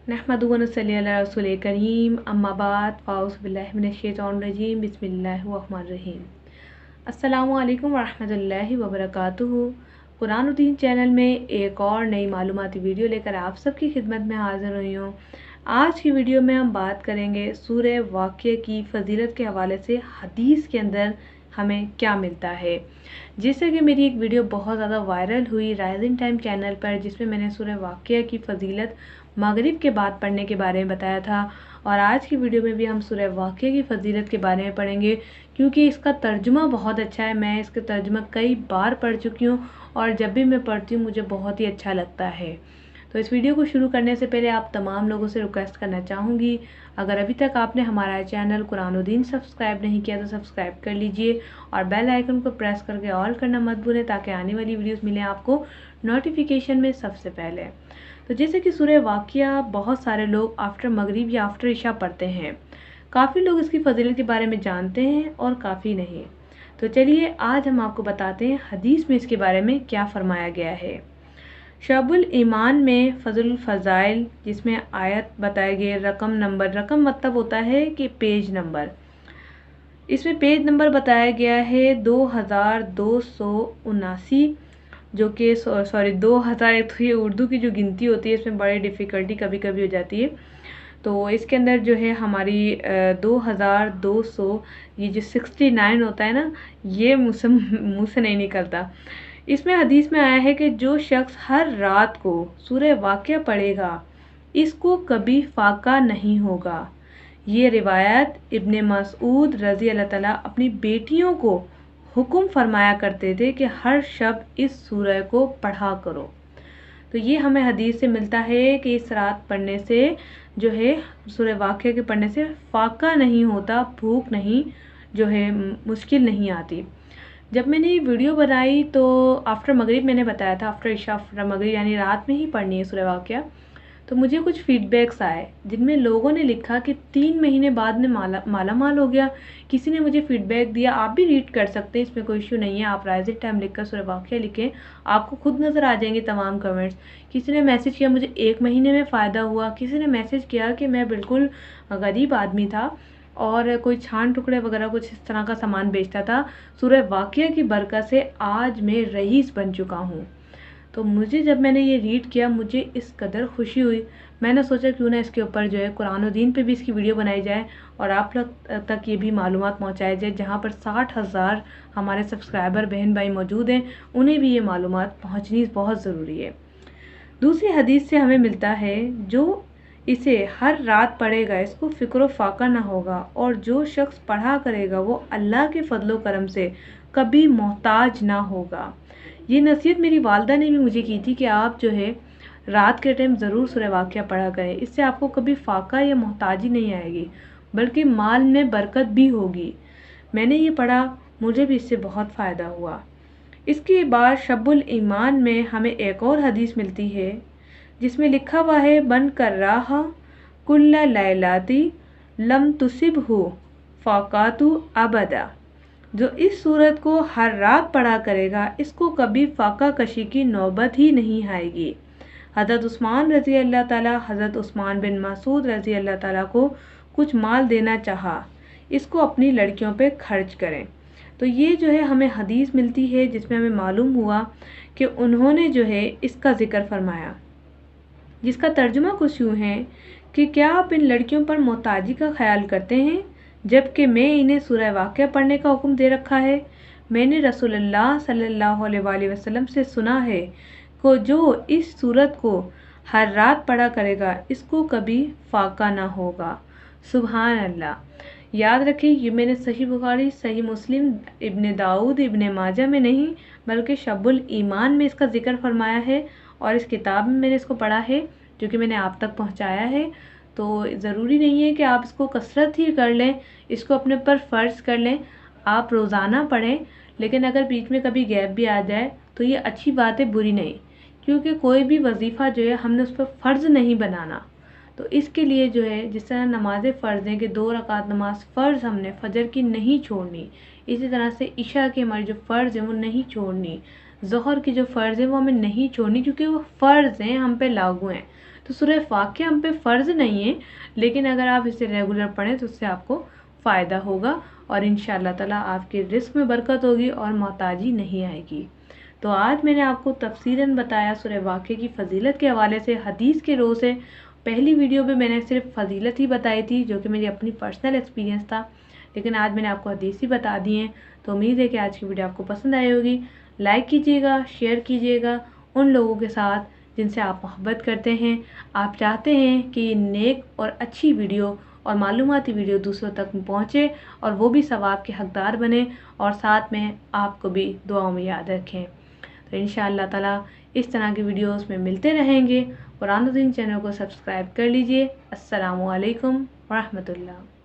नहमदुहु व नसल्ली अला रसूलिल करीम अम्मा बाद फ़ाउज़ु बिल्लाहि मिनश्शैतानिर्रजीम बिस्मिल्लाहिर्रहमानिर्रहीम। अस्सलामु अलैकुम व रहमतुल्लाहि व बरकातुहू। कुरानुद्दीन चैनल में एक और नई मालूमाती वीडियो लेकर आप सबकी खिदमत में हाज़िर हुई हूँ। आज की वीडियो में हम बात करेंगे सूरह वाक़िया की फ़जीलत के हवाले से हदीस के अंदर हमें क्या मिलता है। जैसे कि मेरी एक वीडियो बहुत ज़्यादा वायरल हुई राइजिंग टाइम चैनल पर, जिसमें मैंने सूरह वाक़िया की फ़जीलत मगरिब के बाद पढ़ने के बारे में बताया था, और आज की वीडियो में भी हम सूरह वाक़िया की फ़जीलत के बारे में पढ़ेंगे, क्योंकि इसका तर्जुमा बहुत अच्छा है। मैं इसके तर्जुमा कई बार पढ़ चुकी हूँ और जब भी मैं पढ़ती हूँ मुझे बहुत ही अच्छा लगता है। तो इस वीडियो को शुरू करने से पहले आप तमाम लोगों से रिक्वेस्ट करना चाहूँगी, अगर अभी तक आपने हमारा चैनल कुरानुद्दीन सब्सक्राइब नहीं किया तो सब्सक्राइब कर लीजिए और बेल आइकन को प्रेस करके ऑल करना मत भूलें, ताकि आने वाली वीडियोस मिले आपको नोटिफिकेशन में सबसे पहले। तो जैसे कि सूरह वाक़िया बहुत सारे लोग आफ्टर मगरिब या आफ्टर इशा पढ़ते हैं। काफ़ी लोग इसकी फ़जीलत के बारे में जानते हैं और काफ़ी नहीं। तो चलिए आज हम आपको बताते हैं हदीस में इसके बारे में क्या फ़रमाया गया है। शअबुल ईमान में फ़ज़लुल फ़ज़ाइल, जिसमें आयत बताए गए रकम नंबर, रकम मतलब होता है कि पेज नंबर, इसमें पेज नंबर बताया गया है 2279, जो कि 2000, एक तो ये उर्दू की जो गिनती होती है इसमें बड़ी डिफ़िकल्टी कभी कभी हो जाती है। तो इसके अंदर जो है हमारी 2200, ये जो 69 होता है ना, ये मुँह से नहीं निकलता। इसमें हदीस में आया है कि जो शख्स हर रात को सूरह वाक़िया पढ़ेगा इसको कभी फाका नहीं होगा। ये रिवायत इब्ने मसऊद रज़ी अल्लाह ताला अपनी बेटियों को हुक्म फरमाया करते थे कि हर शब इस सूरह को पढ़ा करो। तो ये हमें हदीस से मिलता है कि इस रात पढ़ने से जो है, सूरह वाक़िया के पढ़ने से फाका नहीं होता, भूख नहीं जो है मुश्किल नहीं आती। जब मैंने ये वीडियो बनाई तो आफ्टर मगरिब मैंने बताया था, आफ्टर इशा आफ्टर मगरिब यानी रात में ही पढ़नी है सूरह वाक़िया। तो मुझे कुछ फीडबैक्स आए जिनमें लोगों ने लिखा कि 3 महीने बाद में माला माल हो गया। किसी ने मुझे फीडबैक दिया, आप भी रीड कर सकते हैं, इसमें कोई इशू नहीं है, आप राइजिंग टाइम लिखकर सूरह वाक़िया लिखें, आपको खुद नज़र आ जाएंगे तमाम कमेंट्स। किसी ने मैसेज किया मुझे 1 महीने में फ़ायदा हुआ, किसी ने मैसेज किया कि मैं बिल्कुल गरीब आदमी था और कोई छान टुकड़े वगैरह कुछ इस तरह का सामान बेचता था, सूरह वाक़िया की बरकत से आज मैं रईस बन चुका हूँ। तो मुझे जब मैंने ये रीड किया मुझे इस कदर खुशी हुई, मैंने सोचा क्यों ना इसके ऊपर जो है कुरानुद्दीन पे भी इसकी वीडियो बनाई जाए और आप लोग तक ये भी मालूमात पहुँचाई जाए। जहाँ पर 60,000 हमारे सब्सक्राइबर बहन भाई मौजूद हैं, उन्हें भी ये मालूमात पहुँचनी बहुत ज़रूरी है। दूसरी हदीस से हमें मिलता है जो इसे हर रात पढ़ेगा इसको फ़िक्र फाका ना होगा, और जो शख्स पढ़ा करेगा वो अल्लाह के फजलो करम से कभी मोहताज ना होगा। ये नसीहत मेरी वालदा ने भी मुझे की थी कि आप जो है रात के टाइम ज़रूर सूरह वाक़िया पढ़ा करें, इससे आपको कभी फाका या मोहताजी नहीं आएगी, बल्कि माल में बरकत भी होगी। मैंने ये पढ़ा, मुझे भी इससे बहुत फ़ायदा हुआ। इसके बाद शअबुल ईमान में हमें एक और हदीस मिलती है जिसमें लिखा हुआ है बन कर रहा कुल्ला लैलाती लम तुसिब हो फ़ाकातु अबदा। जो इस सूरत को हर रात पढ़ा करेगा इसको कभी फाका कशी की नौबत ही नहीं आएगी। हज़रत उस्मान रज़ी अल्लाह ताला, हज़रत उस्मान बिन मसूद रज़ी अल्लाह ताला को कुछ माल देना चाहा, इसको अपनी लड़कियों पे खर्च करें। तो ये जो है हमें हदीस मिलती है जिसमें हमें मालूम हुआ कि उन्होंने जो है इसका ज़िक्र फरमाया, जिसका तर्जुमा कुछ यूँ है कि क्या आप इन लड़कियों पर मोहताजी का ख्याल करते हैं जबकि मैं इन्हें सूरह वाक़िया पढ़ने का हुक्म दे रखा है। मैंने रसूलुल्लाह सल्लल्लाहु अलैहि वसल्लम से सुना है कि जो इस सूरत को हर रात पढ़ा करेगा इसको कभी फाका ना होगा। सुभान अल्लाह। याद रखिए ये मैंने सही बुखारी, सही मुस्लिम, इब्ने दाऊद, इब्ने माजा में नहीं बल्कि शअबुल ईमान में इसका ज़िक्र फरमाया है, और इस किताब में मैंने इसको पढ़ा है जो कि मैंने आप तक पहुंचाया है। तो ज़रूरी नहीं है कि आप इसको कसरत ही कर लें, इसको अपने पर फ़र्ज़ कर लें, आप रोज़ाना पढ़ें, लेकिन अगर बीच में कभी गैप भी आ जाए तो ये अच्छी बात है, बुरी नहीं, क्योंकि कोई भी वजीफ़ा जो है हमने उस पर फ़र्ज़ नहीं बनाना। तो इसके लिए जो है जिस तरह नमाज़ें फ़र्ज़ हैं कि 2 रकात नमाज फ़र्ज़ हमने फ़जर की नहीं छोड़नी, इसी तरह से इशा के हमारे जो फ़र्ज़ हैं वो नहीं छोड़नी, ज़ोहर की जो फ़र्ज़ है वो हमें नहीं छोड़नी, क्योंकि वो फ़र्ज़ हैं, हम पे लागू हैं। تو سورہ واقعہ ہم پہ فرض نہیں ہے، لیکن اگر آپ اسے ریگولر پڑھیں تو اس سے آپ کو فائدہ ہوگا، اور انشاءاللہ تعالیٰ آپ کے رزق میں برکت ہوگی اور محتاجی نہیں آئے گی۔ تو آج میں نے آپ کو تفصیلاً بتایا سورہ واقعہ کی فضیلت کے حوالے سے، حدیث کے رو سے۔ پہلی ویڈیو میں میں نے صرف فضیلت ہی بتائی تھی جو کہ میری اپنی پرسنل ایکسپیرینس تھا، لیکن آج میں نے آپ کو حدیث ہی بتا دی ہیں۔ تو امید ہے کہ آج کی ویڈیو آپ کو پسند آئی ہوگی۔ لائک کیجیے گا، شیئر کیجیے گا ان لوگوں کے ساتھ جن سے آپ محبت کرتے ہیں، آپ چاہتے ہیں کہ یہ نیک اور اچھی ویڈیو اور معلوماتی ویڈیو دوسروں تک پہنچے اور وہ بھی ثواب کے حقدار بنے، اور ساتھ میں آپ کو بھی دعاؤں میں یاد رکھیں۔ تو انشاءاللہ تعالیٰ اس طرح کی ویڈیوز میں ملتے رہیں گے۔ قرآن و دین چینل کو سبسکرائب کر لیجئے۔ السلام علیکم ورحمۃ اللہ۔